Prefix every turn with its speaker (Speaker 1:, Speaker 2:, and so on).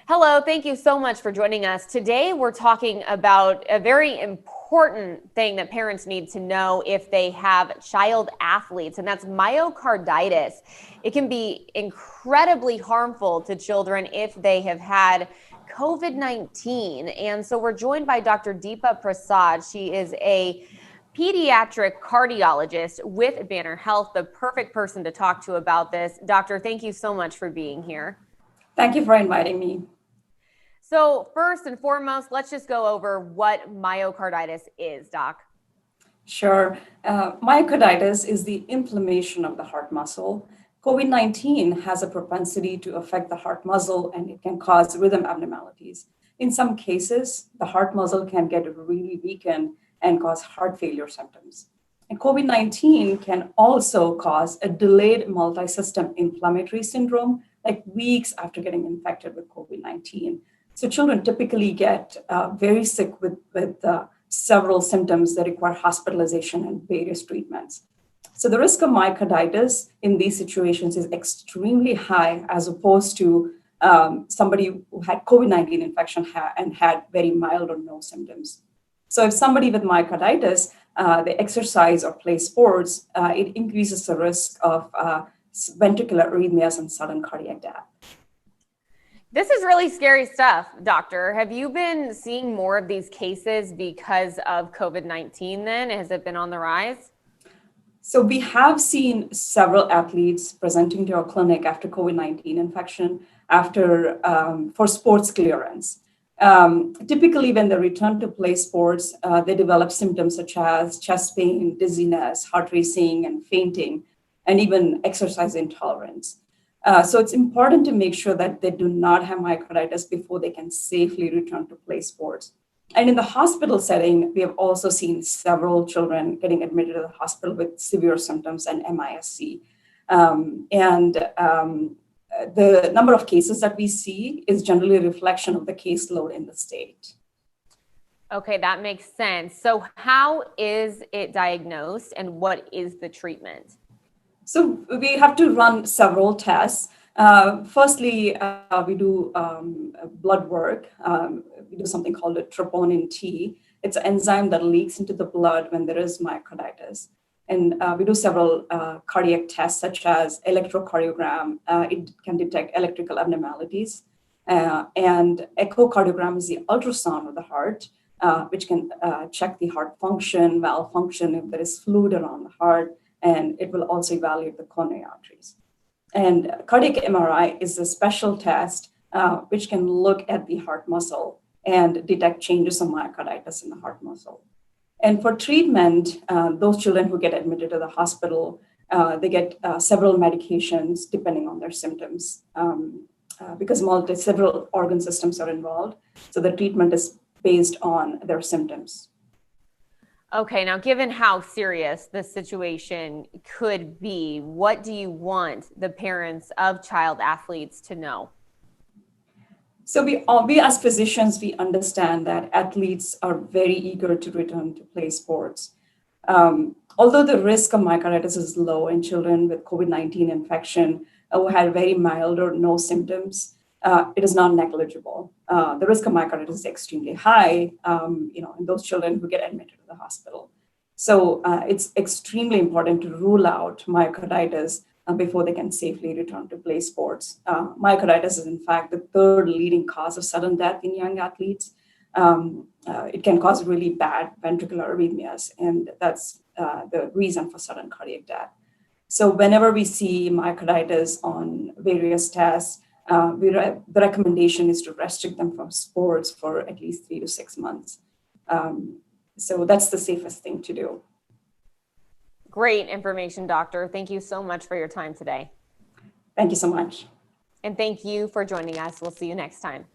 Speaker 1: Hello, thank you so much for joining us. Today, we're talking about a very important thing that parents need to know if they have child athletes, and that's myocarditis. It can be incredibly harmful to children if they have had COVID-19. And so we're joined by Dr. Deepa Prasad. She is a pediatric cardiologist with Banner Health, the perfect person to talk to about this. Doctor, thank you so much for being here.
Speaker 2: Thank you for inviting me.
Speaker 1: So first and foremost, let's just go over what myocarditis is, Doc.
Speaker 2: Sure. Myocarditis is the inflammation of the heart muscle. COVID-19 has a propensity to affect the heart muscle and it can cause rhythm abnormalities. In some cases, the heart muscle can get really weakened and cause heart failure symptoms. And COVID-19 can also cause a delayed multi-system inflammatory syndrome, like weeks after getting infected with COVID-19. So children typically get very sick with several symptoms that require hospitalization and various treatments. So the risk of myocarditis in these situations is extremely high as opposed to somebody who had COVID-19 infection and had very mild or no symptoms. So if somebody with myocarditis, they exercise or play sports, it increases the risk of ventricular arrhythmias and sudden cardiac death.
Speaker 1: This is really scary stuff, Doctor. Have you been seeing more of these cases because of COVID-19 then? Has it been on the rise?
Speaker 2: So we have seen several athletes presenting to our clinic after COVID-19 infection for sports clearance. Typically, when they return to play sports, they develop symptoms such as chest pain, dizziness, heart racing, and fainting, and even exercise intolerance. So it's important to make sure that they do not have myocarditis before they can safely return to play sports. And in the hospital setting, we have also seen several children getting admitted to the hospital with severe symptoms and MISC. The number of cases that we see is generally a reflection of the caseload in the state.
Speaker 1: Okay, that makes sense. So how is it diagnosed and what is the treatment?
Speaker 2: So we have to run several tests. Firstly, we do blood work. We do something called a troponin T. It's an enzyme that leaks into the blood when there is myocarditis. And we do several cardiac tests, such as electrocardiogram. It can detect electrical abnormalities. And echocardiogram is the ultrasound of the heart, which can check the heart function, valve function, if there is fluid around the heart. And it will also evaluate the coronary arteries. And cardiac MRI is a special test which can look at the heart muscle and detect changes of myocarditis in the heart muscle. And for treatment, those children who get admitted to the hospital, they get several medications depending on their symptoms because several organ systems are involved. So the treatment is based on their symptoms.
Speaker 1: Okay, now given how serious the situation could be, what do you want the parents of child athletes to know?
Speaker 2: So we as physicians, we understand that athletes are very eager to return to play sports. Although the risk of myocarditis is low in children with COVID-19 infection who had very mild or no symptoms, it is not negligible. The risk of myocarditis is extremely high, in those children who get admitted to the hospital. So it's extremely important to rule out myocarditis before they can safely return to play sports. Myocarditis is, in fact, the third leading cause of sudden death in young athletes. It can cause really bad ventricular arrhythmias, and that's the reason for sudden cardiac death. So whenever we see myocarditis on various tests, the recommendation is to restrict them from sports for at least 3 to 6 months. So that's the safest thing to do.
Speaker 1: Great information, Doctor. Thank you so much for your time today.
Speaker 2: Thank you so much.
Speaker 1: And thank you for joining us. We'll see you next time.